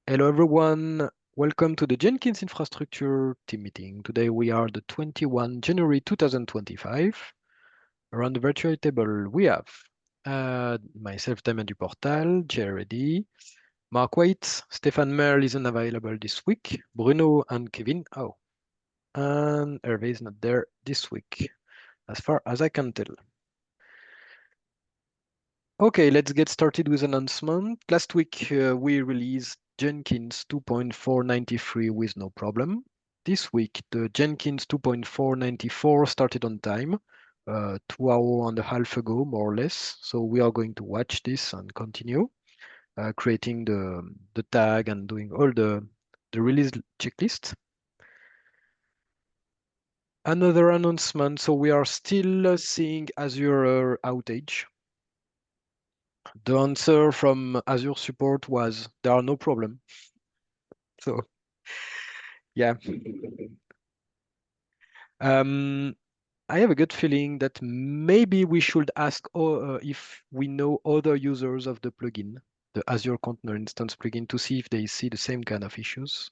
Hello everyone, welcome to the Jenkins infrastructure team meeting. Today we are the 21 January 2025. Around the virtual table we have myself, Damien Duportal, JRD, Mark Waite, Stefan Merle isn't available this week, Bruno and Kevin, and Hervé is not there this week, as far as I can tell. Okay, let's get started with announcement. Last week we released Jenkins 2.493 with no problem. This week the Jenkins 2.494 started on time, 2 hours and a half ago, more or less. So we are going to watch this and continue creating the tag and doing all the release checklist. Another announcement, so we are still seeing Azure outage. The answer from Azure support was there are no problem. So yeah. Um, I have a good feeling that maybe we should ask if we know other users of the plugin, the Azure Container Instance plugin, to see if they see the same kind of issues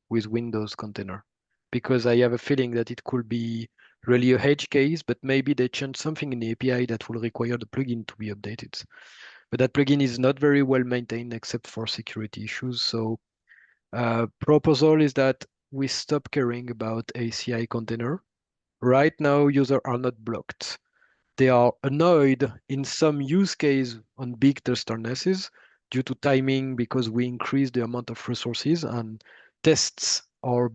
with Windows container. Because I have a feeling that it could be really a edge case, but maybe they changed something in the API that will require the plugin to be updated. But that plugin is not very well maintained except for security issues. So proposal is that we stop caring about ACI container. Right now, users are not blocked. They are annoyed in some use case on big cluster NASes due to timing because we increase the amount of resources and tests or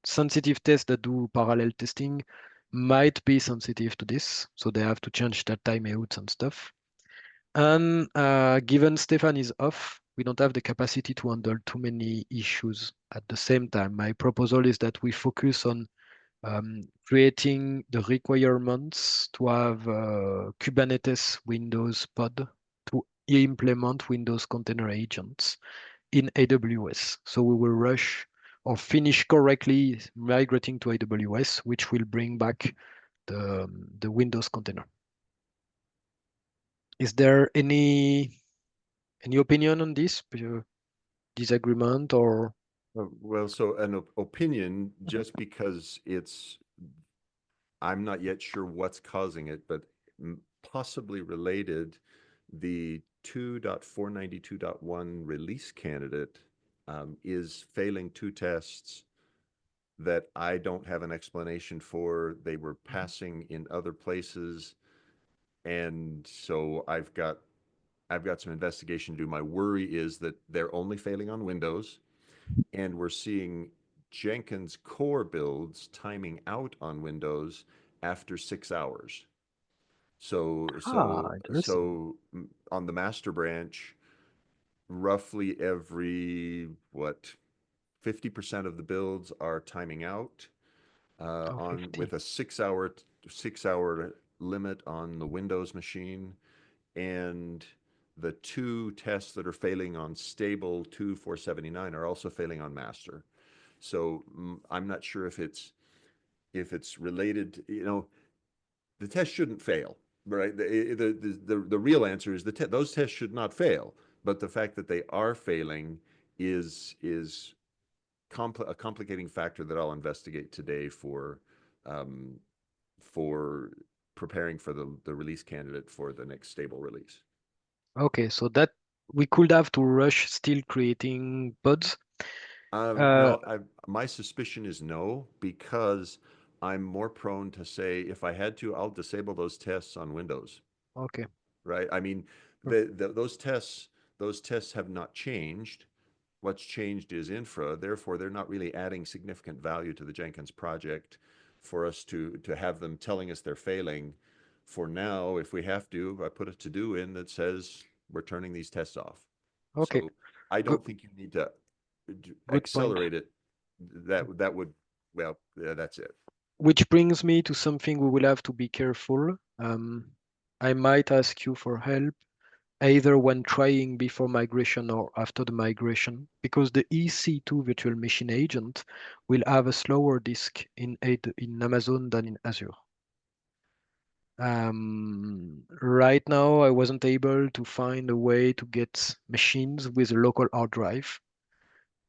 sensitive tests that do parallel testing might be sensitive to this. So they have to change their timeouts and stuff. And given Stefan is off, we don't have the capacity to handle too many issues at the same time. My proposal is that we focus on creating the requirements to have Kubernetes Windows pod to implement Windows Container Agents in AWS. So we will rush or finish correctly migrating to AWS, which will bring back the Windows container. Is there any opinion on this? Disagreement or Well, so an opinion, just because I'm not yet sure what's causing it, but possibly related, the 2.492.1 release candidate is failing two tests that I don't have an explanation for. They were passing in other places, and so I've got some investigation to do. My worry is that they're only failing on Windows, and we're seeing Jenkins core builds timing out on Windows after 6 hours. So, so, interesting. so on the master branch, roughly every what 50% of the builds are timing out Oh, on 50. with a 6 hour limit on the Windows machine, and the two tests that are failing on stable 2479 are also failing on master. So I'm not sure if it's related. The test shouldn't fail, right? The real answer is those tests should not fail. But the fact that they are failing is a complicating factor that I'll investigate today um, for preparing for the release candidate for the next stable release. Okay, so that we could have to rush still creating pods. Uh, No, my suspicion is no, because I'm more prone to say if I had to, I'll disable those tests on Windows, okay. right? I mean, Sure. those tests have not changed. What's changed is Infra. Therefore, they're not really adding significant value to the Jenkins project for us to have them telling us they're failing. For now, if we have to, I put a to-do in that says we're turning these tests off. Okay. So I Good. don't think you need to Good point. accelerate it. That would, well, yeah, that's it. Which brings me to something we will have to be careful. I might ask you for help either when trying before migration or after the migration, because the EC2 virtual machine agent will have a slower disk in Amazon than in Azure. Right now, I wasn't able to find a way to get machines with a local hard drive.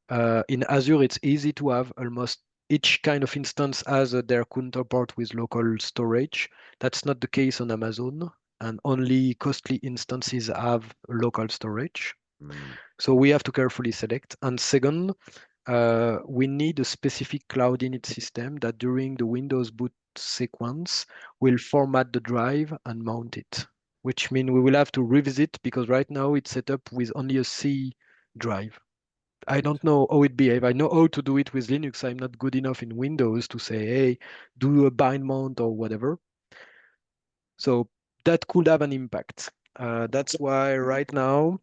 In Azure, it's easy to have almost each kind of instance has their counterpart with local storage. That's not the case on Amazon, and only costly instances have local storage. Mm, So we have to carefully select. And second, we need a specific cloud init system that during the Windows boot sequence will format the drive and mount it, which means we will have to revisit because right now it's set up with only a C drive. I right. don't know how it behaves. I know how to do it with Linux. I'm not good enough in Windows to say, hey, do a bind mount or whatever. So that could have an impact. That's why right now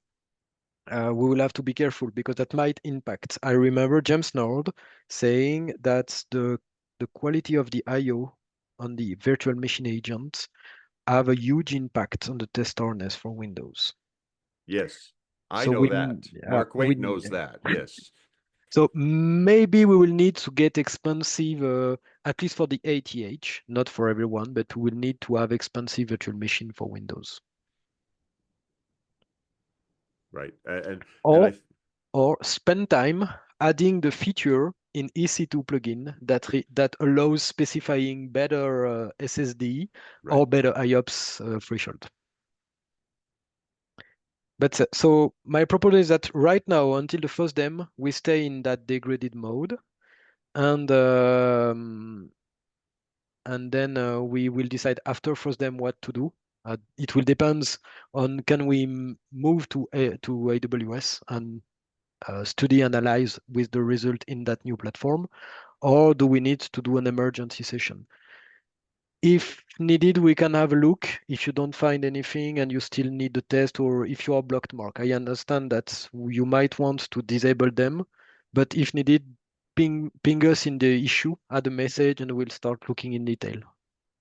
we will have to be careful because that might impact. I remember James Nord saying that the quality of the I/O on the virtual machine agent have a huge impact on the test harness for Windows. Yes, I So know that. Mark we Waite knows that. Yes, so maybe we will need to get expensive, at least for the ATH, not for everyone, but we will need to have expensive virtual machine for Windows. right. And Or or spend time adding the feature in EC2 plugin that allows specifying better SSD right. or better IOPS threshold. But so my proposal is that right now, until the first dem, we stay in that degraded mode, and then we will decide after first dem what to do. It will depends on can we move to AWS and study analyze with the result in that new platform, or do we need to do an emergency session? If needed, we can have a look. If you don't find anything and you still need the test, or if you are blocked, Mark, I understand that you might want to disable them, but if needed, ping us in the issue, add a message, and we'll start looking in detail.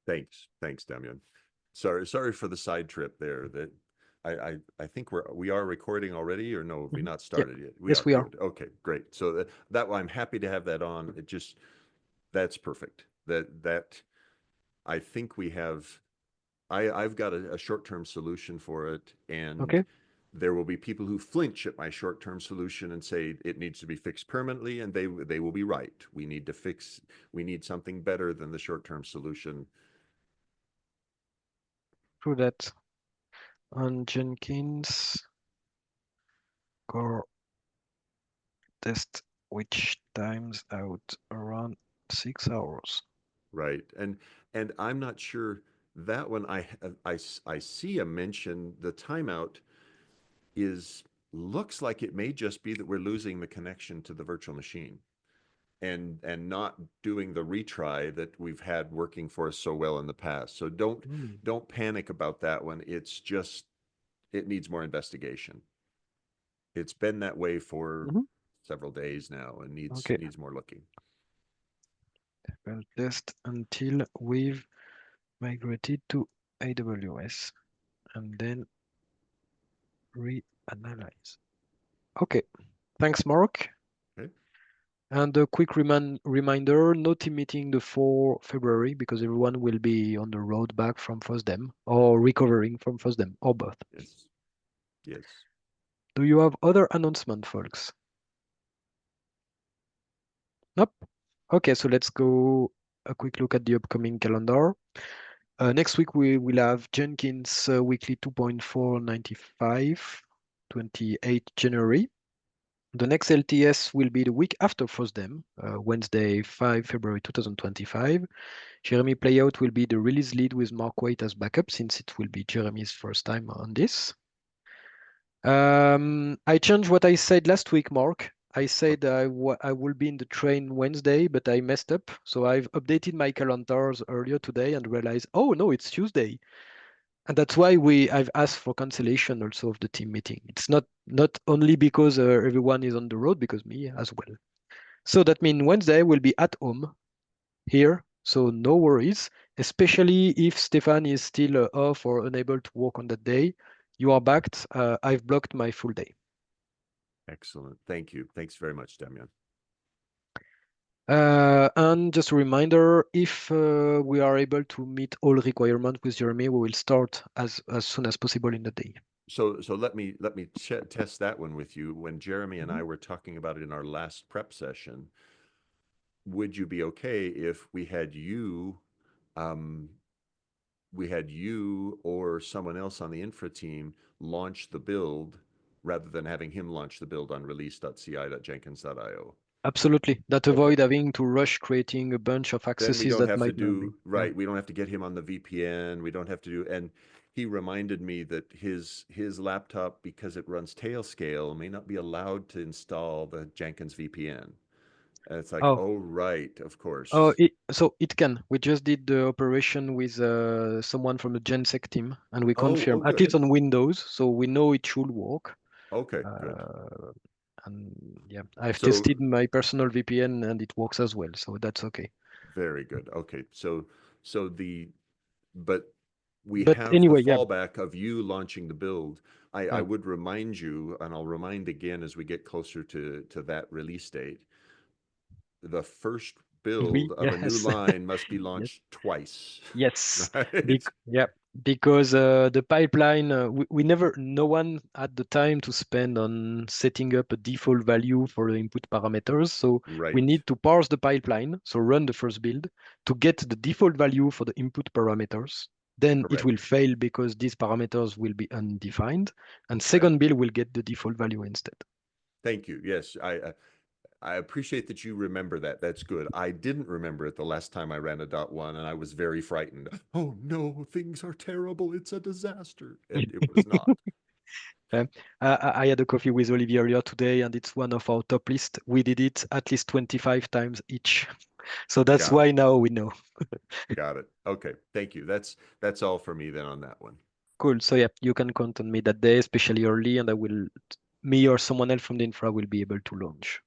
Thanks, Damian. Sorry for the side trip there. That I think we are recording already, or no? Have we Mhm. not Yeah, started yet? We yes, are we are. good. Okay, great. So that I'm happy to have that on. It just that's perfect. That I think we have. I've got a short-term solution for it, and Okay, there will be people who flinch at my short-term solution and say it needs to be fixed permanently, and they will be right. We need something better than the short-term solution. true that. On Jenkins core test, which times out around 6 hours. Right. And I'm not sure that one I see a mention the timeout is looks like it may just be that we're losing the connection to the virtual machine and not doing the retry that we've had working for us so well in the past. So Hmm. don't panic about that one. It's just it needs more investigation. It's been that way for Mhm. several days now and Okay, needs more looking. well, test until we've migrated to AWS and then reanalyze. Okay, thanks, Mark. Okay? And a quick reminder, no team meeting the 4 February because everyone will be on the road back from FOSDEM or recovering from FOSDEM or both. Yes. Yes. Do you have other announcement, folks? Nope. Okay, so let's go a quick look at the upcoming calendar. Next week we will have Jenkins weekly 2.495, 28 January. The next LTS will be the week after FOSDEM, Wednesday, 5 February 2025. Jeremy Playout will be the release lead with Mark Waite as backup since it will be Jeremy's first time on this. I changed what I said last week, Mark. I Oh, said I will be in the train Wednesday, but I messed up. So I've updated my calendars earlier today and realized, oh no, it's Tuesday. And that's why I've asked for cancellation also of the team meeting. It's not only because everyone is on the road, because me as well. So that means Wednesday will be at home here, so no worries, especially if Stefan is still off or unable to work on that day. You are backed. I've blocked my full day. excellent. Thank you. Thanks very much, Damian. And just a reminder, if we are able to meet all requirements with Jeremy, we will start as soon as possible in the day. so let me test that one with you. When Jeremy and Mhm. I were talking about it in our last prep session, would you be okay if um, we had you or someone else on the infra team launch the build rather than having him launch the build on release.ci.jenkins.io? Absolutely. That Okay. avoid having to rush creating a bunch of Then we accesses don't that have to might not be. do, Yeah. right, we don't have to get him on the VPN. We don't have to do, and he reminded me that his laptop, because it runs Tailscale, may not be allowed to install the Jenkins VPN. And it's like, Oh, oh, right, of oh, course. so it can. We just did the operation with someone from the GenSec team, and we Oh, confirm, oh, at good. least on Windows, so we know it should work. Okay, good. Uh, and yeah, I've So tested my personal VPN and it works as well, so that's okay. very good. Okay, so but we But have the anyway, yeah, fallback of you launching the build. I yeah, would remind you, and I'll remind again as we get closer to that release date, the first we, build of a new yes, line must be yes. launched twice, Yes, right? yeah, because the pipeline, we never, no one had the time to spend on setting up a default value for the input parameters. So we Right, need to parse the pipeline, so run the first build to get the default value for the input parameters. Then it will correct. fail because these parameters will be undefined, and Right. second build will get the default value instead. Thank you. Yes, I appreciate that you remember that. That's good. I didn't remember it the last time I ran a dot one, and I was very frightened. Oh no, things are terrible. It's a disaster. And it was not. Um, I had a coffee with Olivier earlier today, and it's one of our top list. We did it at least 25 times each. So that's Got it. why now we know. Got it. Okay. Thank you. That's all for me then on that one. Cool. So yeah, you can count on me that day, especially early, and me or someone else from the infra will be able to launch.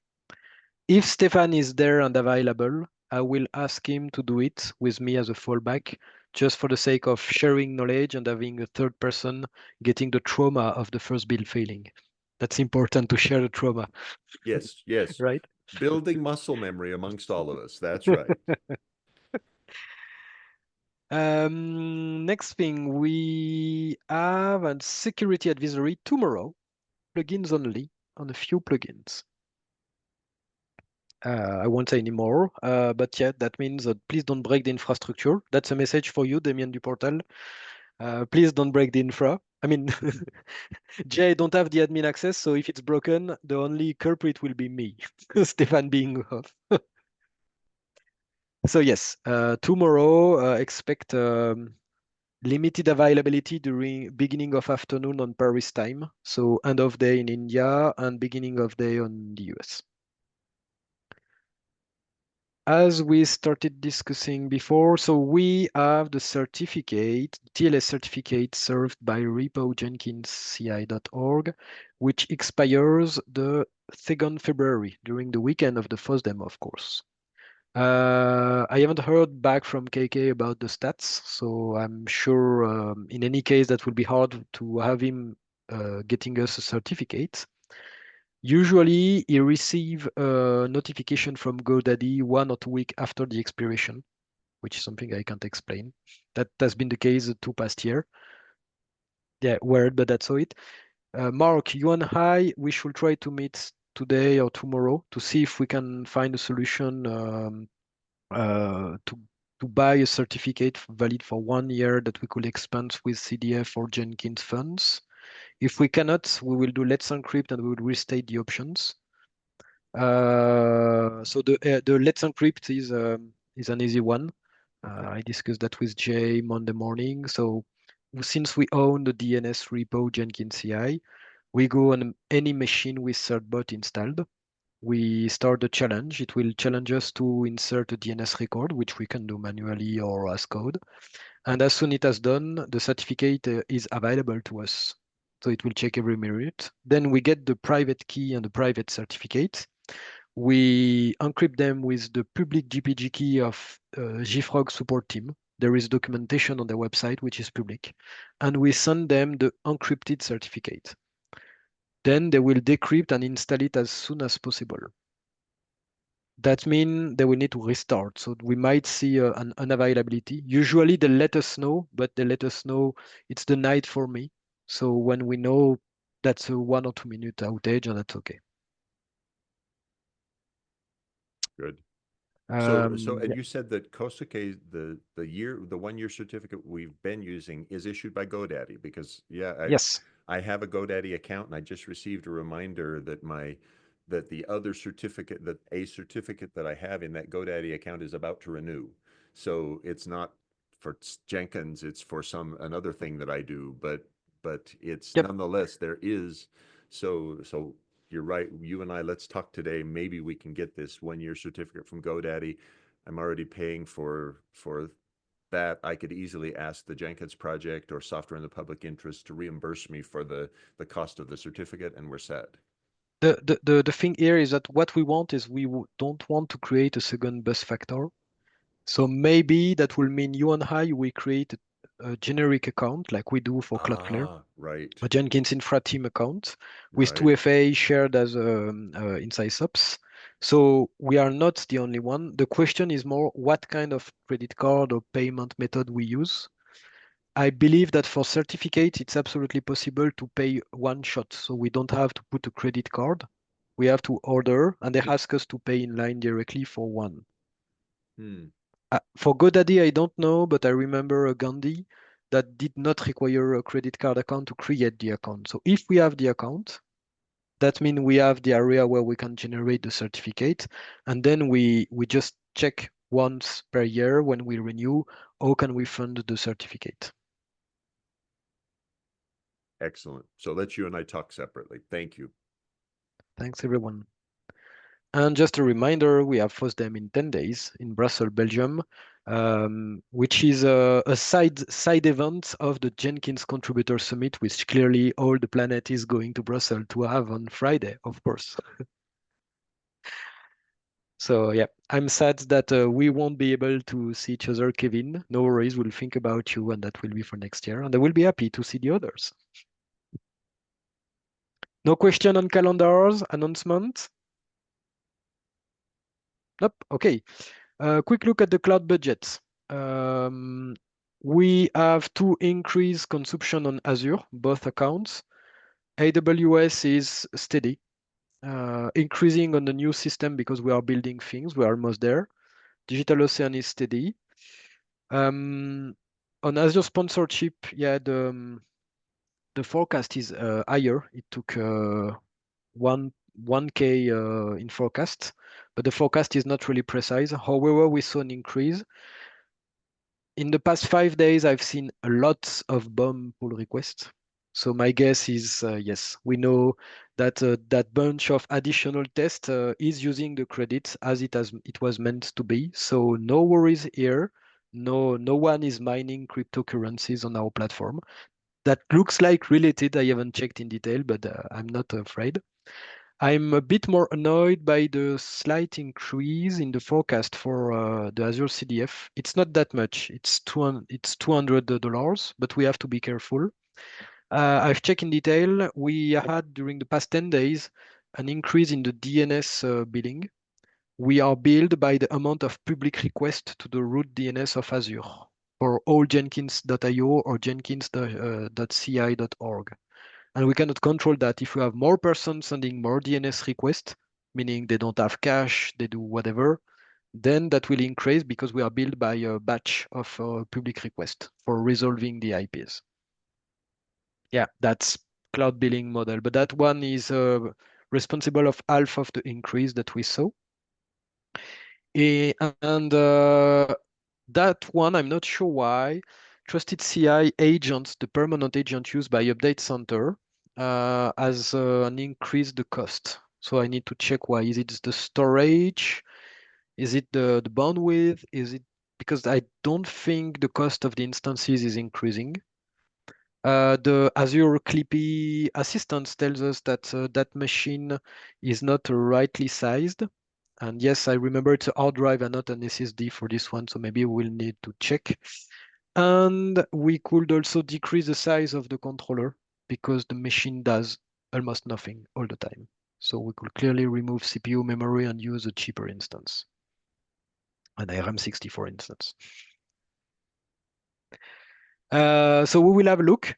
If Stefan is there and available, I will ask him to do it with me as a fallback, just for the sake of sharing knowledge and having a third person getting the trauma of the first build failing. That's important to share the trauma, Yes, yes. right? Building muscle memory amongst all of us. That's right. Next thing, we have a security advisory tomorrow, plugins only, on a few plugins. I won't say anymore, but yeah, that means that please don't break the infrastructure. That's a message for you, Damien du Portal. Please don't break the infra. I mean, Jay don't have the admin access, so if it's broken, the only culprit will be me, Stefan being off. So yes, tomorrow expect limited availability during beginning of afternoon on Paris time, so end of day in India and beginning of day on the US. As we started discussing before, so we have the certificate, TLS certificate served by repo jenkinsci.org, which expires the 2nd February during the weekend of the FOSDEM, of course. I haven't heard back from KK about the stats, so I'm sure in any case that will be hard to have him getting us a certificate. Usually, he receive a notification from GoDaddy 1 or 2 weeks after the expiration, which is something I can't explain. That has been the case the 2 past year. Yeah, weird, but that's how it. Mark, you and I, we should try to meet today or tomorrow to see if we can find a solution to buy a certificate valid for 1 year that we could expense with CDF or Jenkins funds. If we cannot, we will do Let's Encrypt and we will restate the options. So the Let's Encrypt is an easy one. Okay. I discussed that with Jay Monday morning. So since we own the DNS repo Jenkins CI, we go on any machine with certbot installed. We start the challenge. It will challenge us to insert a DNS record, which we can do manually or as code. And as soon as it has done, the certificate is available to us. So it will check every minute. Then we get the private key and the private certificate. We encrypt them with the public GPG key of JFrog support team. There is documentation on their website, which is public. And we send them the encrypted certificate. Then they will decrypt and install it as soon as possible. That means they will need to restart. So we might see an unavailability. Usually they let us know, but they let us know it's the night for me. So when we know that's a 1 or 2 minute outage, and that's okay. Good. So, and Yeah. you said that Kosuke, the 1 year certificate we've been using is issued by GoDaddy because yeah, Yes. I have a GoDaddy account and I just received a reminder that the other certificate, that a certificate that I have in that GoDaddy account is about to renew. So it's not for Jenkins, it's for another thing that I do, but it's Yep. nonetheless there is so you're right. You and I, let's talk today. Maybe we can get this 1 year certificate from GoDaddy. I'm already paying for that. I could easily ask the Jenkins project or Software in the Public Interest to reimburse me for the cost of the certificate, and we're set. The thing here is that what we want is don't want to create a second bus factor. So maybe that will mean you and I, we create a generic account like we do for Cloudflare, Ah, right, a Jenkins Infra team account with two right. FA shared as inside subs. So we are not the only one. The question is more what kind of credit card or payment method we use. I believe that for certificate, it's absolutely possible to pay one shot. So we don't have to put a credit card. We have to order, and they ask us to pay in line directly for one. Hmm. For GoDaddy, I don't know, but I remember a Gandhi that did not require a credit card account to create the account. So if we have the account, that means we have the area where we can generate the certificate, and then we just check once per year when we renew, how can we fund the certificate? Excellent. So let you and I talk separately. Thank you. Thanks, everyone. And just a reminder, we have FOSDEM in 10 days in Brussels, Belgium, which is a side event of the Jenkins Contributor Summit, which clearly all the planet is going to Brussels to have on Friday, of course. So yeah, I'm sad that we won't be able to see each other, Kevin. No worries, we'll think about you, and that will be for next year. And I will be happy to see the others. No question on calendars, announcement? Nope. Okay. Quick look at the cloud budget. Um, we have to increase consumption on Azure, both accounts. AWS is steady, increasing on the new system because we are building things. We are almost there. DigitalOcean is steady. On Azure sponsorship, yeah, the forecast is higher. It took one 1K in forecast, but the forecast is not really precise. However, we saw an increase. In the past 5 days, I've seen a lot of BOM pull requests. So my guess is yes, we know that that bunch of additional tests is using the credits as it was meant to be. So no worries here. No one is mining cryptocurrencies on our platform. That looks like related. I haven't checked in detail, but I'm not afraid. I'm a bit more annoyed by the slight increase in the forecast for the Azure CDF. It's not that much. It's $200, but we have to be careful. I've checked in detail. We had during the past 10 days an increase in the DNS billing. We are billed by the amount of public request to the root DNS of Azure for all Jenkins.io or Jenkins.ci.org. And we cannot control that. If we have more persons sending more DNS requests, meaning they don't have cache, they do whatever, then that will increase because we are billed by a batch of public requests for resolving the IPs. Yeah, that's cloud billing model, but that one is responsible of half of the increase that we saw. And that one, I'm not sure why. Trusted CI agents, the permanent agent used by Update Center, has an increased the cost. So I need to check why. Is it the storage? Is it the bandwidth? Is it because I don't think the cost of the instances is increasing. The Azure Clippy assistance tells us that that machine is not rightly sized. And yes, I remember it's a hard drive and not an SSD for this one, so maybe we'll need to check. And we could also decrease the size of the controller because the machine does almost nothing all the time. So we could clearly remove CPU memory and use a cheaper instance, an RAM64 instance. So we will have a look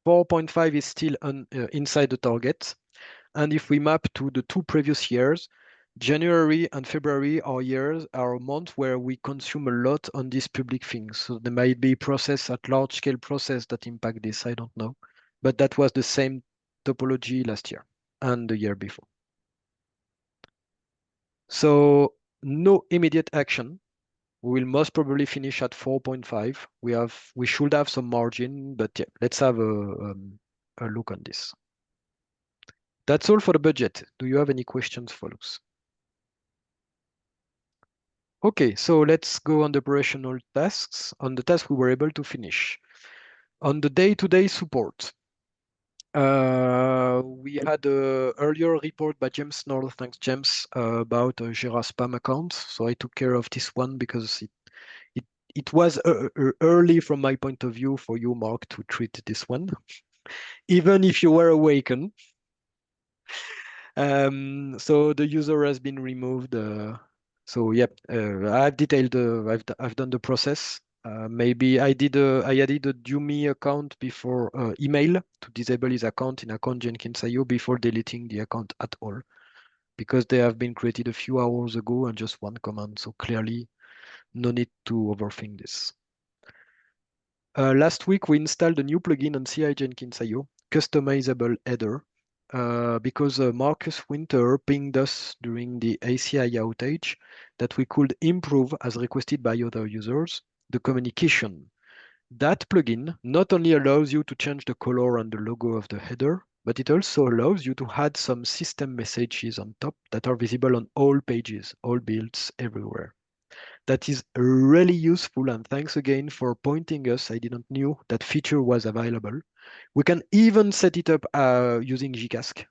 4.5 is still inside the target. And if we map to the 2 previous years, January and February are months where we consume a lot on these public things. So there might be process at large scale process that impact this, I don't know. But that was the same topology last year and the year before. So no immediate action. We will most probably finish at 4.5. We should have some margin, but yeah, let's have a look on this. That's all for the budget. Do you have any questions, folks? Okay, so let's go on the operational tasks. On the task we were able to finish. On the day-to-day support, we had an earlier report by James North, thanks James, about Jira spam accounts. So I took care of this one because it, it was early from my point of view for you, Mark, to treat this one, even if you were awakened. So the user has been removed. So yep, I've detailed. I've done the process. Maybe I added a Dumi account before email to disable his account in account Jenkins.io before deleting the account at all, because they have been created a few hours ago and just one command. So clearly, no need to overthink this. Last week, we installed a new plugin on CI Jenkins.io, customizable header, because Marcus Winter pinged us during the ACI outage that we could improve, as requested by other users, the communication. That plugin not only allows you to change the color and the logo of the header, but it also allows you to add some system messages on top that are visible on all pages, all builds, everywhere. That is really useful, and thanks again for pointing us. I didn't knew that feature was available. We can even set it up using Gcask.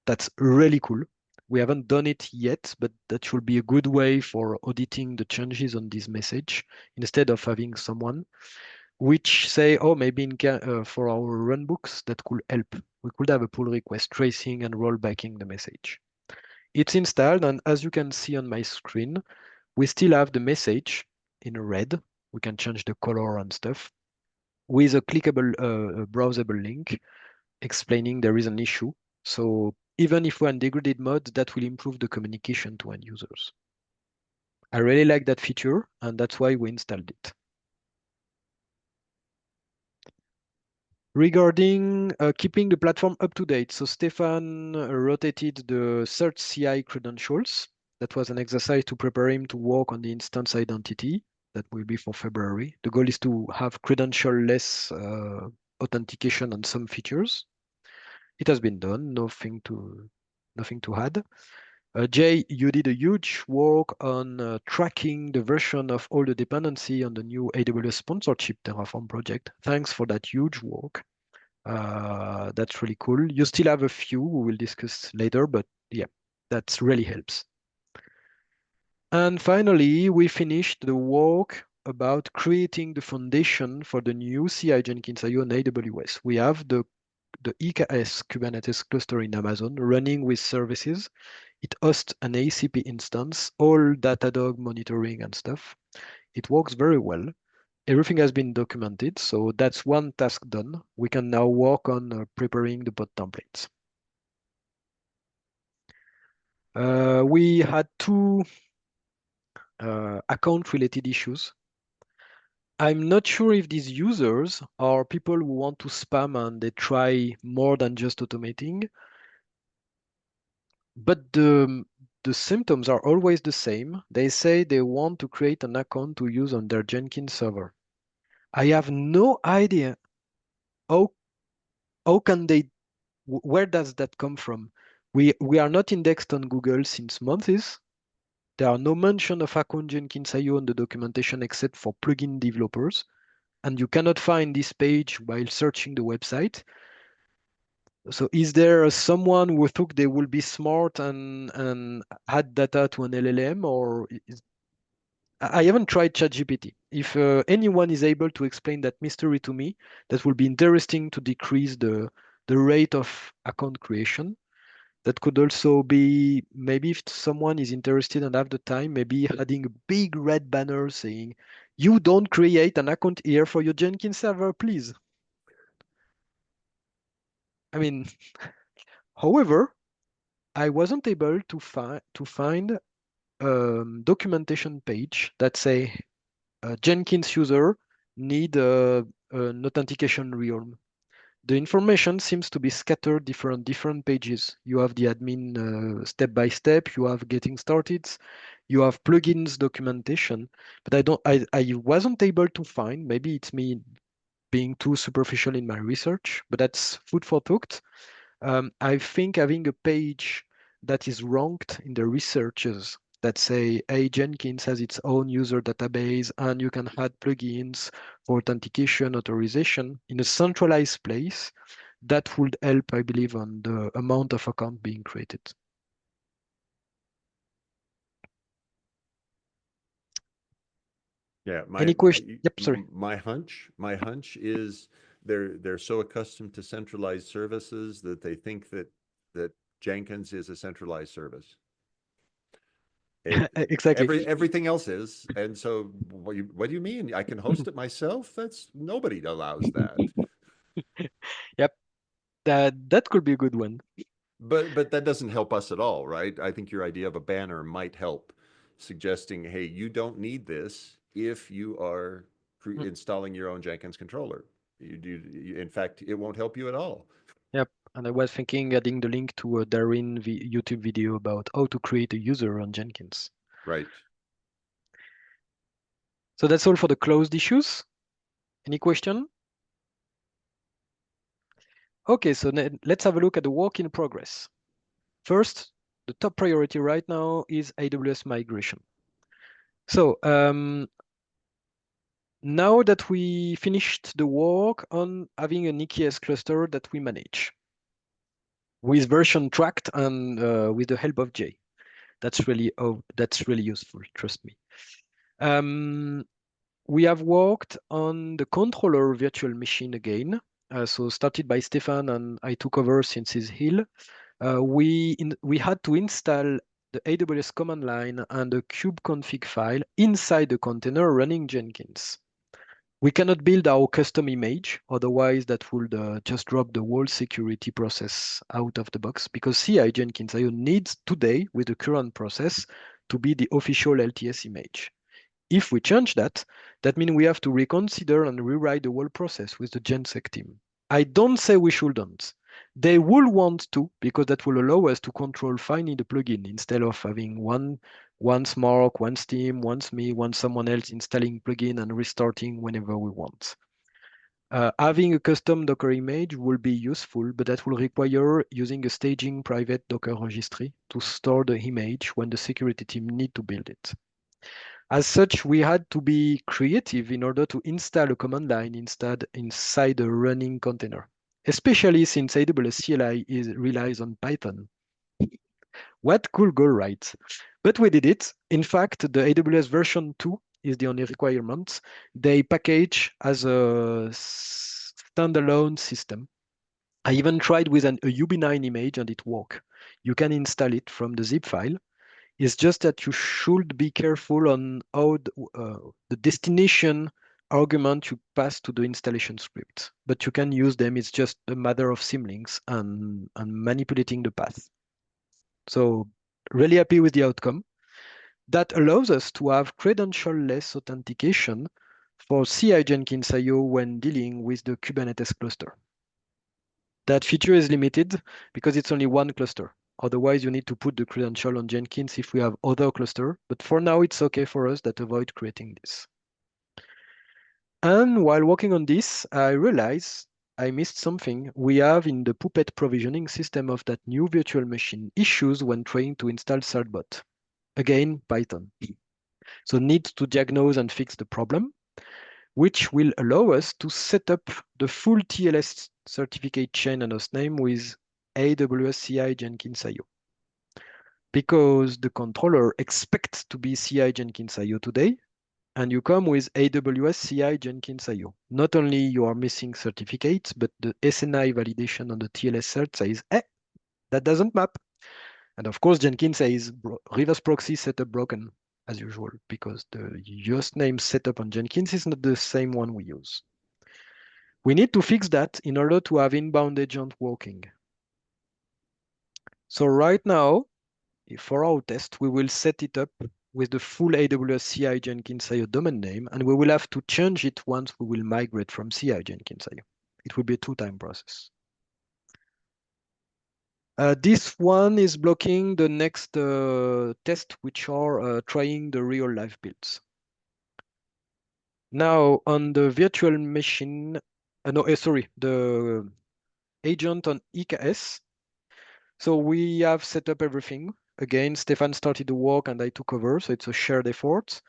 That's really cool. We haven't done it yet, but that should be a good way for auditing the changes on this message instead of having someone which say, oh, maybe for our runbooks that could help. We could have a pull request tracing and rollbacking the message. It's installed, and as you can see on my screen, we still have the message in red. We can change the color and stuff with a clickable browsable link explaining there is an issue. So even if we're in degraded mode, that will improve the communication to end users. I really like that feature, and that's why we installed it. Regarding keeping the platform up to date, so Stefan rotated the search CI credentials. That was an exercise to prepare him to work on the instance identity. That will be for February. The goal is to have credential-less authentication on some features. It has been done, nothing to add. Jay, you did a huge work on tracking the version of all the dependency on the new AWS sponsorship Terraform project. Thanks for that huge work. That's really cool. You still have a few we will discuss later, but yeah, that really helps. And finally, we finished the work about creating the foundation for the new CI Jenkins.io on AWS. We have the EKS Kubernetes cluster in Amazon running with services. It hosts an ACP instance, all Datadog monitoring and stuff. It works very well. Everything has been documented, so that's one task done. We can now work on preparing the pod templates. We had two account-related issues. I'm not sure if these users are people who want to spam and they try more than just automating, but the symptoms are always the same. They say they want to create an account to use on their Jenkins server. I have no idea how can they, where does that come from? We are not indexed on Google since months. There are no mention of account Jenkins.io on the documentation except for plugin developers. And you cannot find this page while searching the website. So is there someone who thought they will be smart and add data to an LLM, or I haven't tried ChatGPT. If anyone is able to explain that mystery to me, that will be interesting to decrease the rate of account creation. That could also be maybe if someone is interested and have the time, maybe adding a big red banner saying, you don't create an account here for your Jenkins server, please. I mean, however, I wasn't able to find documentation page that say Jenkins user need an authentication realm. The information seems to be scattered different pages. You have the admin step by step, you have getting started, you have plugins documentation, but I wasn't able to find, maybe it's me being too superficial in my research, but that's food for thought. I think having a page that is ranked in the researches that say, hey, Jenkins has its own user database and you can add plugins for authentication, authorization in a centralized place, that would help, I believe, on the amount of account being created. Yeah, Any question? Yep, sorry. my hunch is they're so accustomed to centralized services that they think that Jenkins is a centralized service. It Exactly. everything else is, and so what do you mean? I can host it myself? That's nobody allows that. Yep, that could be a good one. But that doesn't help us at all, right? I think your idea of a banner might help, suggesting, hey, you don't need this if you are Mm, installing your own Jenkins controller. In fact, it won't help you at all. yep. And I was thinking adding the link to a Darwin YouTube video about how to create a user on Jenkins. Right. So that's all for the closed issues. Any question? Okay, so let's have a look at the work in progress. First, the top priority right now is AWS migration. So now that we finished the work on having an EKS cluster that we manage with version tracked and with the help of J, that's really useful. Trust me. We have worked on the controller virtual machine again. So started by Stefan and I took over since he's ill. We had to install the AWS command line and a kubeconfig file inside the container running Jenkins. We cannot build our custom image, otherwise that would just drop the whole security process out of the box because CI Jenkins IO needs today, with the current process, to be the official LTS image. If we change that, that means we have to reconsider and rewrite the whole process with the Gensec team. I don't say we shouldn't. They will want to because that will allow us to control finding the plugin instead of having once Mark, once Tim, once me, once someone else installing plugin and restarting whenever we want. Having a custom Docker image will be useful, but that will require using a staging private Docker registry to store the image when the security team need to build it. As such, we had to be creative in order to install a command line instead inside a running container, especially since AWS CLI relies on Python. What could go right? But we did it. In fact, the AWS version 2 is the only requirement. They package as a standalone system. I even tried with a UB9 image and it worked. You can install it from the zip file. It's just that you should be careful on how the destination argument you pass to the installation script. But you can use them. It's just a matter of symlinks and manipulating the path. So really happy with the outcome. That allows us to have credential-less authentication for CI Jenkins IO when dealing with the Kubernetes cluster. That feature is limited because it's only one cluster. Otherwise, you need to put the credential on Jenkins if we have other cluster. But for now, it's okay for us that avoid creating this. And while working on this, I realized I missed something. We have in the Puppet provisioning system of that new virtual machine issues when trying to install Certbot. Again, Python. So need to diagnose and fix the problem, which will allow us to set up the full TLS certificate chain and hostname with AWS CI Jenkins IO. Because the controller expects to be CI Jenkins IO today, and you come with AWS CI Jenkins IO. Not only you are missing certificates, but the SNI validation on the TLS cert says, that doesn't map. And of course, Jenkins says reverse proxy setup broken as usual, because the host name setup on Jenkins is not the same one we use. We need to fix that in order to have inbound agent working. So right now, for our test, we will set it up with the full AWS CI Jenkins IO domain name, and we will have to change it once we will migrate from CI Jenkins IO. It will be a two-time process. This one is blocking the next test, which are trying the real-life builds. Now, on the virtual machine, sorry, the agent on EKS. So we have set up everything. Again, Stefan started the work and I took over, so it's a shared effort.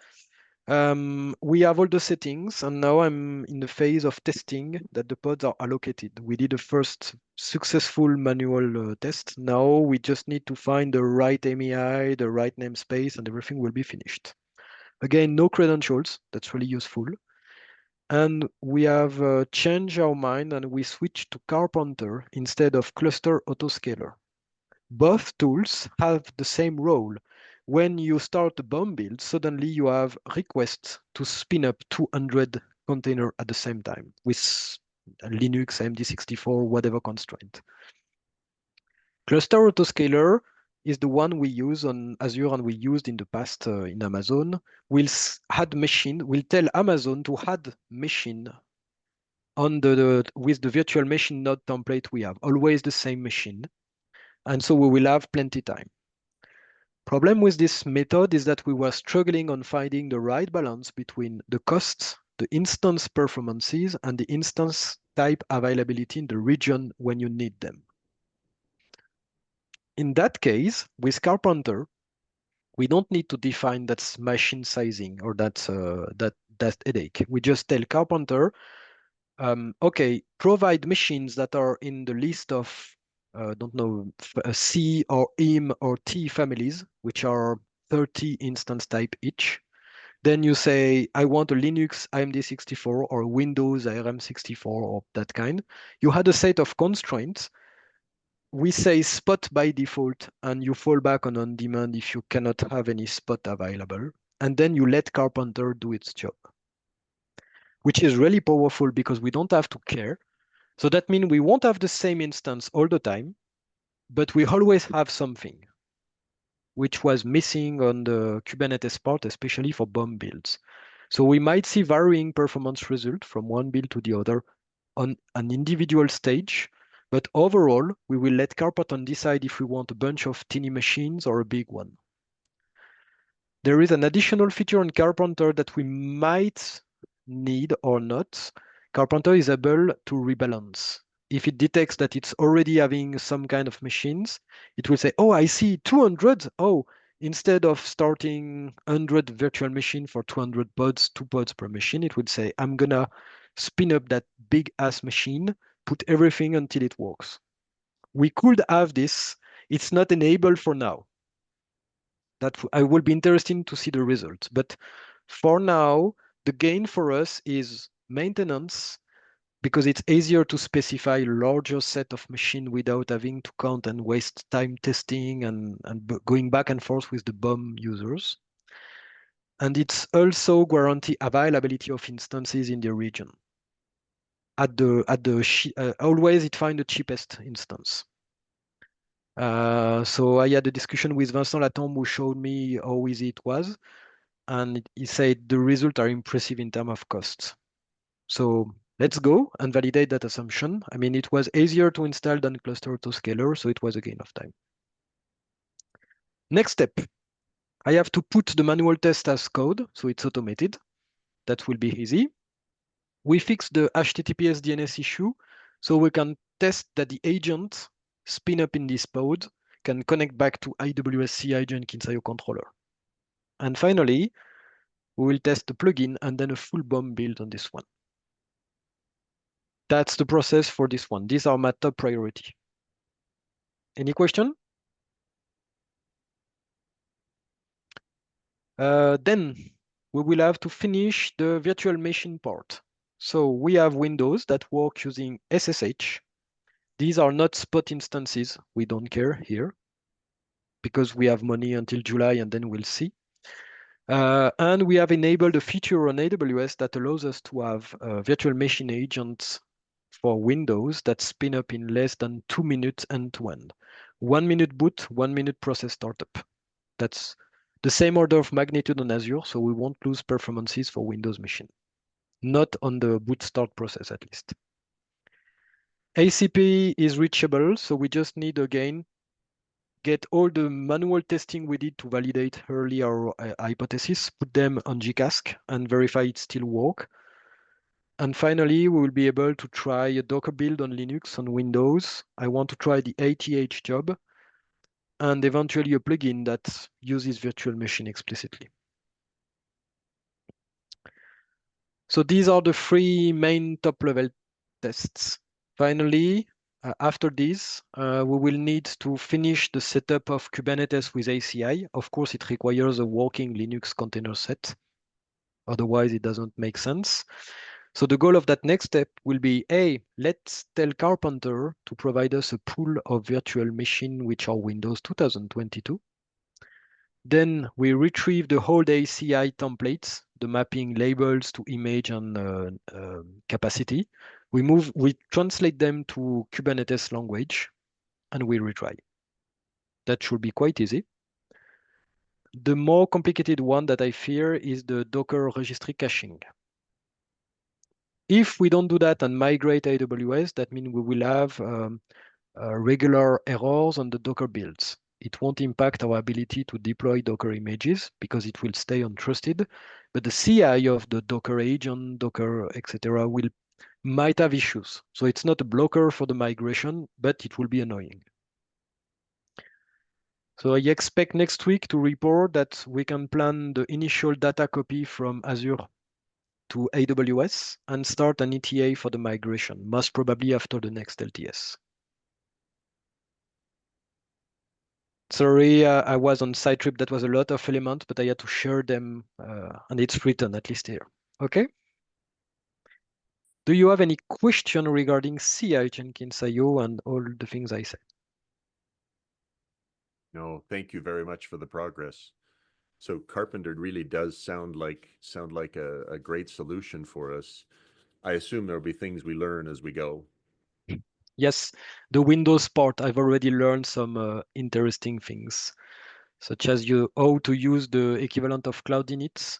We have all the settings, and now I'm in the phase of testing that the pods are allocated. We did a first successful manual test. Now we just need to find the right MEI, the right namespace, and everything will be finished. Again, no credentials. That's really useful. And we have changed our mind and we switched to Carpenter instead of Cluster Autoscaler. Both tools have the same role. When you start a bomb build, suddenly you have requests to spin up 200 containers at the same time with Linux, AMD64, whatever constraint. Cluster Autoscaler is the one we use on Azure and we used in the past in Amazon. We'll tell Amazon to add machine on with the virtual machine node template we have, always the same machine. And so we will have plenty time. Problem with this method is that we were struggling on finding the right balance between the costs, the instance performances, and the instance type availability in the region when you need them. In that case, with Carpenter, we don't need to define that machine sizing or that headache. We just tell Carpenter, okay, provide machines that are in the list of, don't know, C or IM or T families, which are 30 instance type each. Then you say, I want a Linux AMD64 or Windows ARM64 or that kind. You had a set of constraints. We say spot by default, and you fall back on demand if you cannot have any spot available. And then you let Carpenter do its job, which is really powerful because we don't have to care. So that means we won't have the same instance all the time, but we always have something, which was missing on the Kubernetes part, especially for bomb builds. So we might see varying performance result from one build to the other on an individual stage, but overall, we will let Carpeton decide if we want a bunch of teeny machines or a big one. There is an additional feature on Carpenter that we might need or not. Carpenter is able to rebalance. If it detects that it's already having some kind of machines, it will say, oh, I see 200. Oh, instead of starting 100 virtual machine for 200 pods, 2 pods per machine, it would say, I'm gonna spin up that big ass machine, put everything until it works. We could have this. It's not enabled for now. That I will be interesting to see the results. But for now, the gain for us is maintenance because it's easier to specify a larger set of machine without having to count and waste time testing and going back and forth with the BOM users. And it's also guarantee availability of instances in the region. Always it find the cheapest instance. So I had a discussion with Vincent Latombe who showed me how easy it was. And he said the results are impressive in terms of costs. So let's go and validate that assumption. I mean, it was easier to install than cluster autoscaler, so it was a gain of time. Next step, I have to put the manual test as code, so it's automated. That will be easy. We fix the HTTPS DNS issue, so we can test that the agent spin up in this pod can connect back to AWS CI Jenkins IO controller. And finally, we will test the plugin and then a full bomb build on this one. That's the process for this one. These are my top priority. Any question? Then we will have to finish the virtual machine part. So we have Windows that work using SSH. These are not spot instances. We don't care here because we have money until July and then we'll see. And we have enabled a feature on AWS that allows us to have virtual machine agents for Windows that spin up in less than 2 minutes end-to-end. 1 minute boot, 1 minute process startup. That's the same order of magnitude on Azure, so we won't lose performances for Windows machine. Not on the boot start process, at least. ACP is reachable, so we just need, again, get all the manual testing we did to validate early our hypothesis, put them on GCask, and verify it still work. And finally, we will be able to try a Docker build on Linux, on Windows. I want to try the ATH job, and eventually a plugin that uses virtual machine explicitly. So these are the three main top-level tests. Finally, after this, we will need to finish the setup of Kubernetes with ACI. Of course, it requires a working Linux container set. Otherwise, it doesn't make sense. So the goal of that next step will be, A, let's tell Carpenter to provide us a pool of virtual machines which are Windows 2022. Then we retrieve the whole ACI templates, the mapping labels to image and capacity. We translate them to Kubernetes language, and we retry. That should be quite easy. The more complicated one that I fear is the Docker registry caching. If we don't do that and migrate AWS, that means we will have regular errors on the Docker builds. It won't impact our ability to deploy Docker images because it will stay untrusted, but the CI of the Docker agent, Docker, etc., might have issues. So it's not a blocker for the migration, but it will be annoying. So I expect next week to report that we can plan the initial data copy from Azure to AWS and start an ETA for the migration, most probably after the next LTS. Sorry, I was on side trip. That was a lot of elements, but I had to share them, and it's written at least here. Okay. Do you have any question regarding CI Jenkins IO and all the things I said? No, thank you very much for the progress. So Carpenter really does sound like a great solution for us. I assume there'll be things we learn as we go. Yes, the Windows part, I've already learned some interesting things, such as how to use the equivalent of cloud inits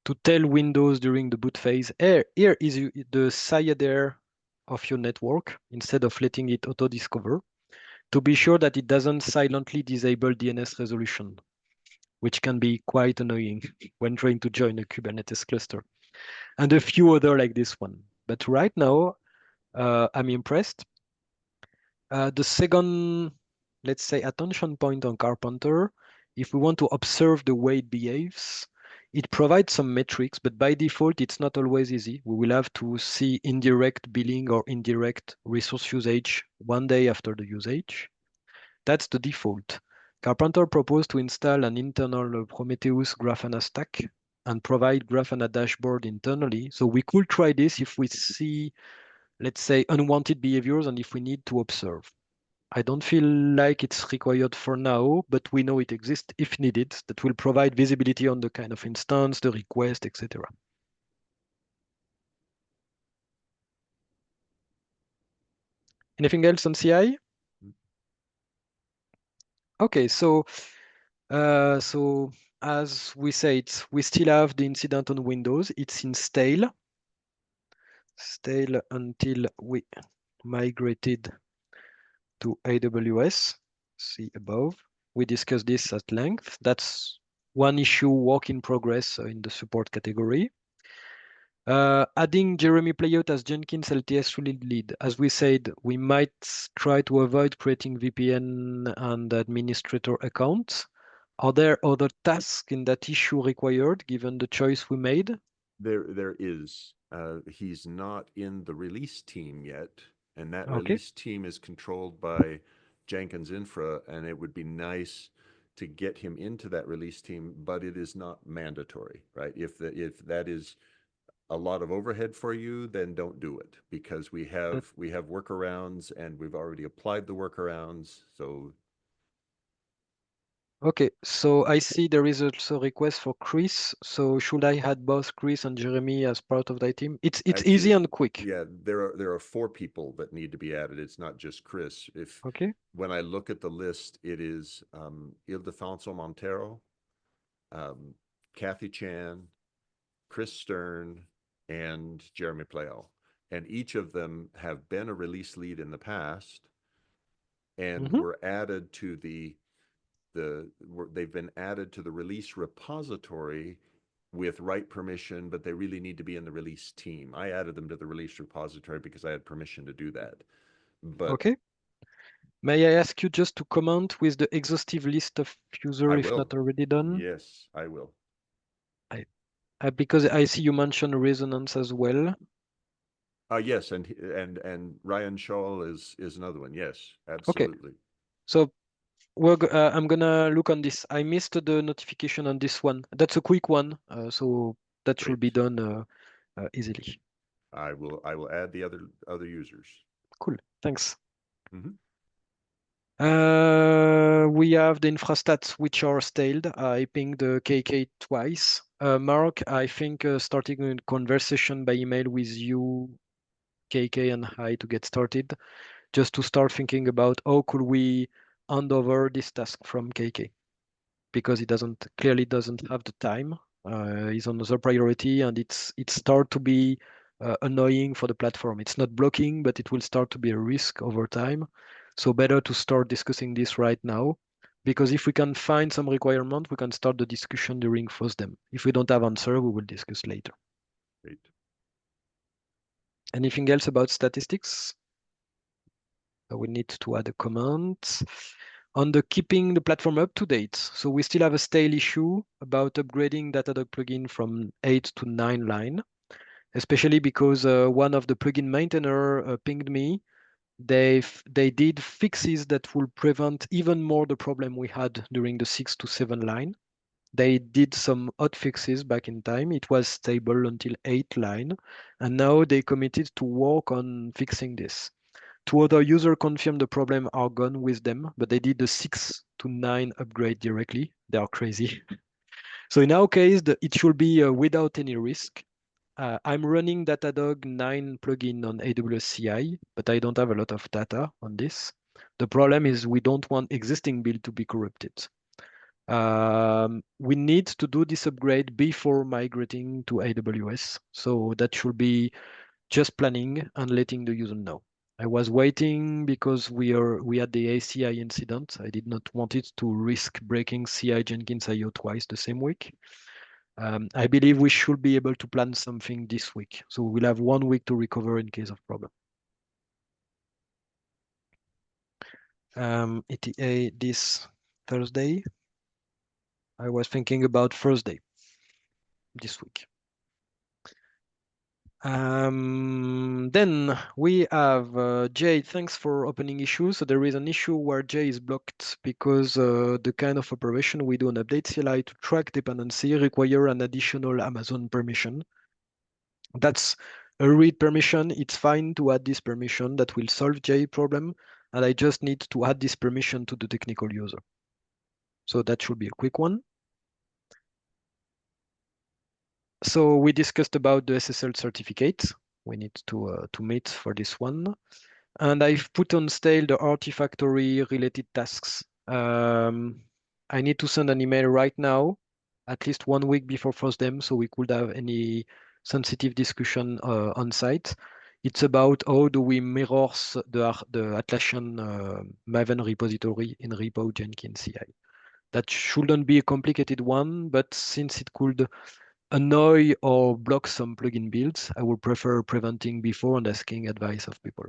to tell Windows during the boot phase, here is the SIADR of your network, instead of letting it auto-discover, to be sure that it doesn't silently disable DNS resolution, which can be quite annoying when trying to join a Kubernetes cluster, and a few other like this one. But right now, I'm impressed. The second, let's say, attention point on Carpenter, if we want to observe the way it behaves, it provides some metrics, but by default, it's not always easy. We will have to see indirect billing or indirect resource usage 1 day after the usage. That's the default. Carpenter proposed to install an internal Prometheus Grafana stack and provide Grafana dashboard internally. So we could try this if we see, let's say, unwanted behaviors and if we need to observe. I don't feel like it's required for now, but we know it exists if needed. That will provide visibility on the kind of instance, the request, etc. Anything else on CI? Okay, so as we said, we still have the incident on Windows. It's in stale until we migrated to AWS. See above. We discussed this at length. That's one issue, work in progress in the support category. Adding Jeremy Playout as Jenkins LTS release lead. As we said, we might try to avoid creating VPN and administrator accounts. Are there other tasks in that issue required given the choice we made? There is. He's not in the release team yet, and that Okay. release team is controlled by Jenkins Infra, and it would be nice to get him into that release team, but it is not mandatory, right? If that is a lot of overhead for you, then don't do it because That, we have workarounds and we've already applied the workarounds. So Okay, so I see there is also a request for Chris. So should I add both Chris and Jeremy as part of the team? It's easy Actually, and quick. yeah, there are four people that need to be added. It's not just Chris. If Okay. when I look at the list, it is Ildefonso Montero, um, Kathy Chan, Chris Stern, and Jeremy Pleo. And each of them have been a release lead in the past and Hmm. were added to they've been added to the release repository with write permission, but they really need to be in the release team. I added them to the release repository because I had permission to do that. But Okay. May I ask you just to comment with the exhaustive list of I user if will. not already done? Yes, I will. I, because I see you mentioned resonance as well. Yes, and Ryan Shaw is another one. Yes, Okay. absolutely. So I'm gonna look on this. I missed the notification on this one. That's a quick one, so that should be Great. done easily. I will add the other users. Cool. Thanks. Mhm. We have the infrastats which are stalled. I pinged the KK twice. Mark, I think starting a conversation by email with you, KK, and I to get started, just to start thinking about how could we hand over this task from KK because he doesn't clearly doesn't have the time. He's on another priority, and it start to be annoying for the platform. It's not blocking, but it will start to be a risk over time. So better to start discussing this right now, because if we can find some requirement, we can start the discussion during FOSDEM. If we don't have answer, we will discuss later. Great. Anything else about statistics? We need to add a comment on the keeping the platform up to date. So we still have a stale issue about upgrading Datadog plugin from 8 to 9 line, especially because one of the plugin maintainer pinged me. They did fixes that will prevent even more the problem we had during the 6 to 7 line. They did some hot fixes back in time. It was stable until 8 line, and now they committed to work on fixing this. Two other users confirmed the problem are gone with them, but they did the 6 to 9 upgrade directly. They are crazy. So in our case, it should be without any risk. I'm running Datadog 9 plugin on AWS CI, but I don't have a lot of data on this. The problem is we don't want existing build to be corrupted. We need to do this upgrade before migrating to AWS. So that should be just planning and letting the user know. I was waiting because we had the ACI incident. I did not want it to risk breaking CI Jenkins IO twice the same week. I believe we should be able to plan something this week. So we'll have 1 week to recover in case of problem. ETA this Thursday. I was thinking about Thursday this week. Then we have Jay. Thanks for opening issue. So there is an issue where Jay is blocked because the kind of operation we do on update CLI to track dependency require an additional Amazon permission. That's a read permission. It's fine to add this permission that will solve Jay problem. And I just need to add this permission to the technical user. So that should be a quick one. So we discussed about the SSL certificate. We need to meet for this one. And I've put on stale the Artifactory related tasks. I need to send an email right now, at least 1 week before FOSDEM, so we could have any sensitive discussion on site. It's about how do we mirror the Atlassian Maven repository in repo Jenkins CI. That shouldn't be a complicated one, but since it could annoy or block some plugin builds, I would prefer preventing before and asking advice of people.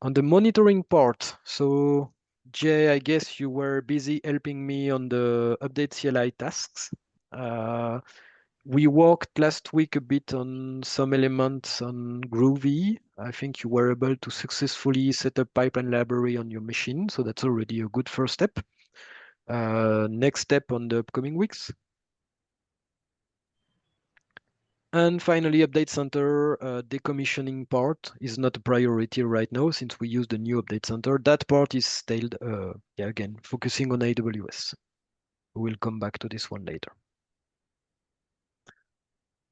On the monitoring part, so Jay, I guess you were busy helping me on the update CLI tasks. Uh, we worked last week a bit on some elements on Groovy. I think you were able to successfully set up pipeline library on your machine, so that's already a good first step. Next step on the upcoming weeks. And finally, update center decommissioning part is not a priority right now since we use the new update center. That part is stalled, yeah, again, focusing on AWS. We'll come back to this one later.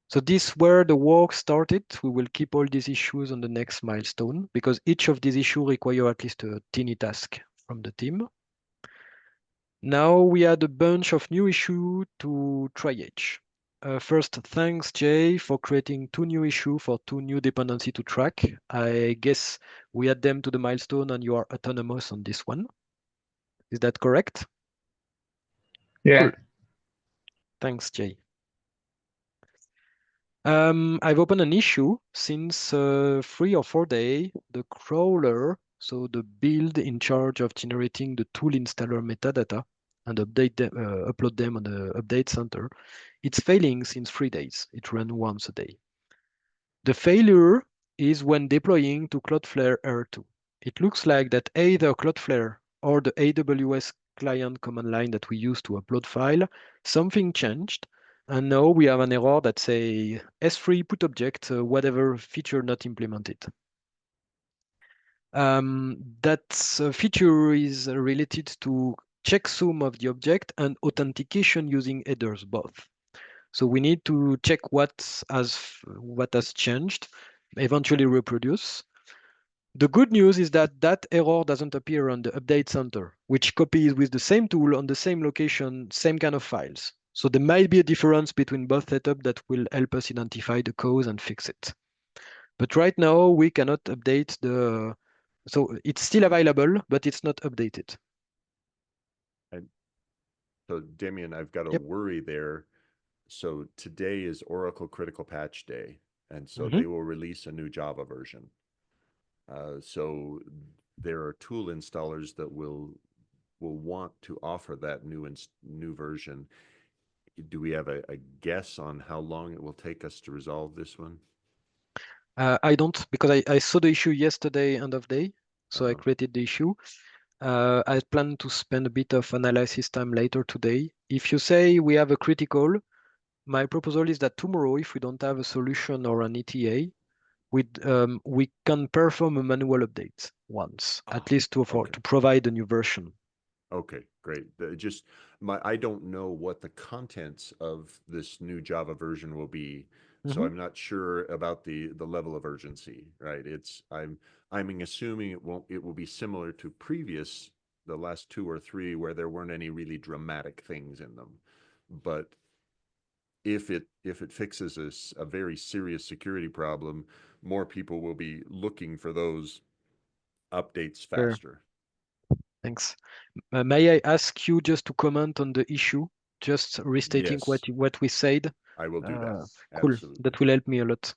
So this where the work started. We will keep all these issues on the next milestone because each of these issues require at least a teeny task from the team. Now we had a bunch of new issues to triage. First, thanks Jay for creating two new issues for two new dependency to track. I guess we add them to the milestone and you are autonomous on this one. Is that correct? Yeah. Cool. Thanks, Jay. I've opened an issue since 3 or 4 days. The crawler, so the build in charge of generating the tool installer metadata and upload them on the update center, it's failing since 3 days. It runs once a day. The failure is when deploying to Cloudflare R2. It looks like that either Cloudflare or the AWS client command line that we use to upload file, something changed, and now we have an error that say S3 put object, whatever feature not implemented. That feature is related to checksum of the object and authentication using headers both. So we need to check what has changed, eventually reproduce. The good news is that that error doesn't appear on the update center, which copies with the same tool on the same location, same kind of files. So there might be a difference between both setups that will help us identify the cause and fix it. But right now we cannot update so it's still available, but it's not updated. And so, Damien, I've got a Yep. worry there. So today is Oracle Critical Patch Day, and so Mhm. they will release a new Java version. So there are tool installers that will want to offer that new version. Do we have a guess on how long it will take us to resolve this one? I don't, because I saw the issue yesterday, end of day, so I Uh-huh. created the issue. I plan to spend a bit of analysis time later today. If you say we have a critical, my proposal is that tomorrow, if we don't have a solution or an ETA, we can perform a manual update once, at least Okay. to provide a new version. Okay, great. Just I don't know what the contents of this new Java version will be, so Mhm. I'm not sure about the level of urgency, right? I'm assuming it will be similar to the last two or three where there weren't any really dramatic things in them. But if it fixes a very serious security problem, more people will be looking for those updates Sure. faster. Thanks. May I ask you just to comment on the issue, just restating Yes, what we said? I will do that. Cool. Absolutely. That will help me a lot.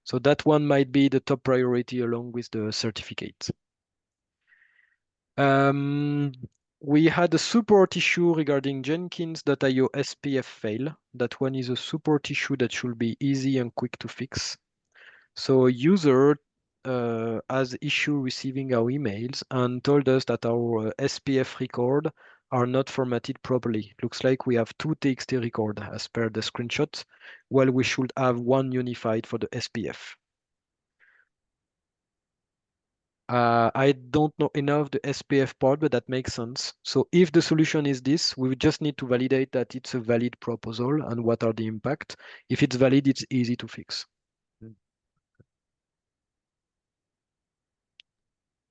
So that one might be the top priority along with the certificate. Um, we had a support issue regarding Jenkins.io SPF fail. That one is a support issue that should be easy and quick to fix. So a user has issue receiving our emails and told us that our SPF record are not formatted properly. Looks like we have two TXT record as per the screenshot, while we should have one unified for the SPF. I don't know enough the SPF part, but that makes sense. So if the solution is this, we would just need to validate that it's a valid proposal and what are the impact. If it's valid, it's easy to fix.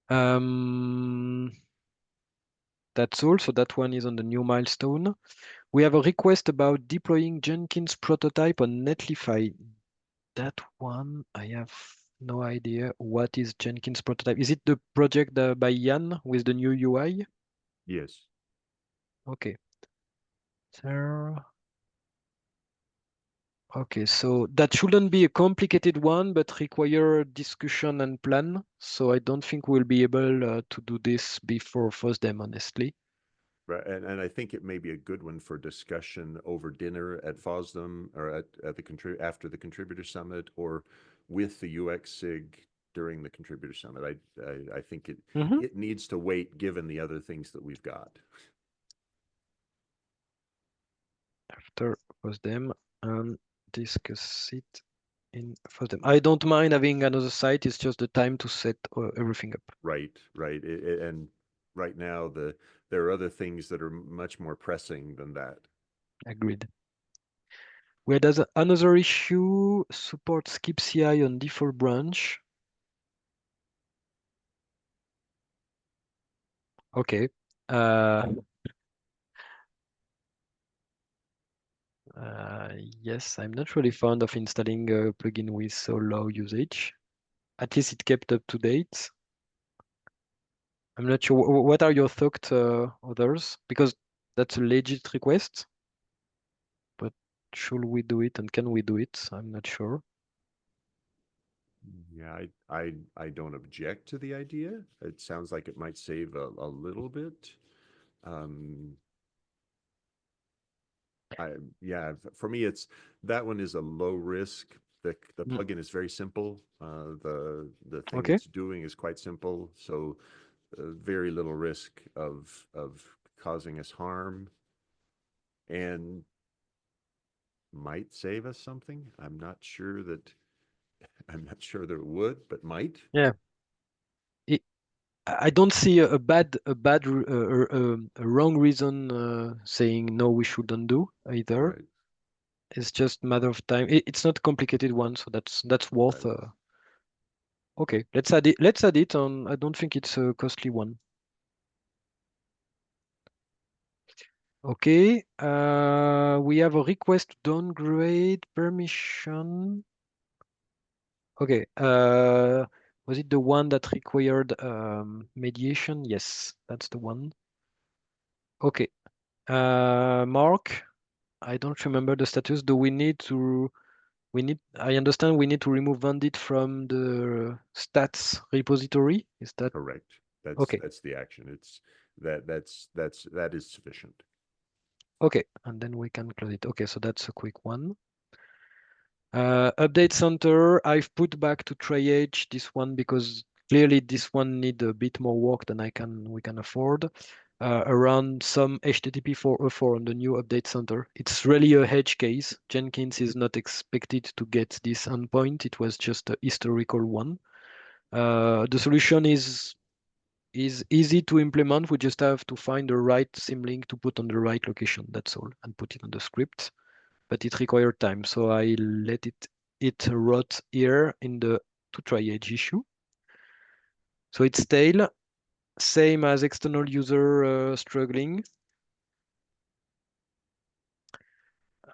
Um, that's all. So that one is on the new milestone. We have a request about deploying Jenkins prototype on Netlify. That one, I have no idea what is Jenkins prototype. Is it the project by Jan with the new UI? Yes. Okay. So, okay, so that shouldn't be a complicated one, but require discussion and plan. So I don't think we'll be able to do this before FOSDEM, honestly. Right. And I think it may be a good one for discussion over dinner at FOSDEM or at after the contributor summit or with the UX SIG during the contributor summit. I think Mhm. it needs to wait given the other things that we've got. After FOSDEM and discuss it in for them. I don't mind having another site. It's just the time to set everything up. Right, right. And right now, there are other things that are much more pressing than that. Agreed. Where does another issue support skip CI on default branch? Okay. Uh, uh, yes, I'm not really fond of installing a plugin with so low usage. At least it kept up to date. I'm not sure. What are your thoughts, others? Because that's a legit request, but should we do it and can we do it? I'm not sure. Yeah, I don't object to the idea. It sounds like it might save a little bit. Um, I yeah, for me, it's that one is a low risk. The Mm, plugin is very simple. The thing okay. it's doing is quite simple, so very little risk of causing us harm, and might save us something. I'm not sure that it would, but might. Yeah. It, I don't see a wrong reason saying no, we shouldn't do either. Right, It's just matter of time. It's not a complicated one, so that's worth. right. Okay, let's add it. Let's add it on. I don't think it's a costly one. Okay. We have a request to downgrade permission. Okay. Was it the one that required mediation? Yes, that's the one. Okay. Mark, I don't remember the status. Do we need to? I understand we need to remove Bandit from the stats repository. Is that Correct. okay? That's the action. It's that is sufficient. Okay, and then we can close it. Okay, so that's a quick one. Update center, I've put back to triage this one because clearly this one need a bit more work than we can afford. Around some HTTP 404 on the new update center. It's really a hedge case. Jenkins is not expected to get this endpoint. It was just a historical one. The solution is easy to implement. We just have to find the right symlink to put on the right location. That's all, and put it on the script. But it required time, so I let it rot here in the to triage issue. So it's stale, same as external user struggling.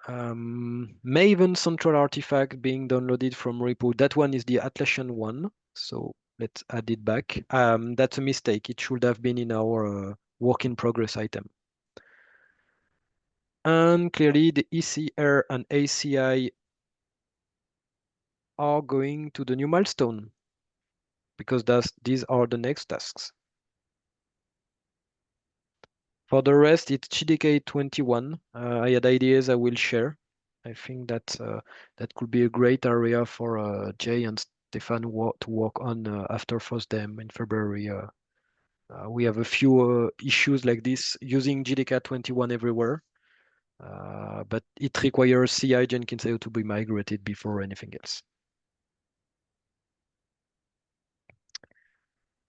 Maven central artifact being downloaded from repo. That one is the Atlassian one. So let's add it back. That's a mistake. It should have been in our work in progress item. And clearly the ECR and ACI are going to the new milestone because these are the next tasks. For the rest, it's GDK 21. I had ideas I will share. I think that that could be a great area for Jay and Stefan to work on after FOSDEM in February. We have a few issues like this using GDK 21 everywhere, but it requires CI Jenkins IO to be migrated before anything else.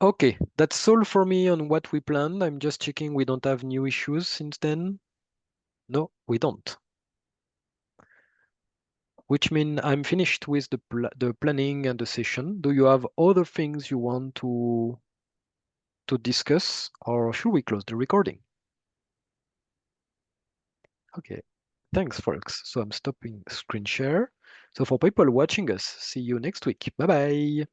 Okay, that's all for me on what we planned. I'm just checking we don't have new issues since then. No, we don't. Which means I'm finished with the planning and the session. Do you have other things you want to discuss, or should we close the recording? Okay, thanks, folks. So I'm stopping screen share. So for people watching us, see you next week. Bye bye.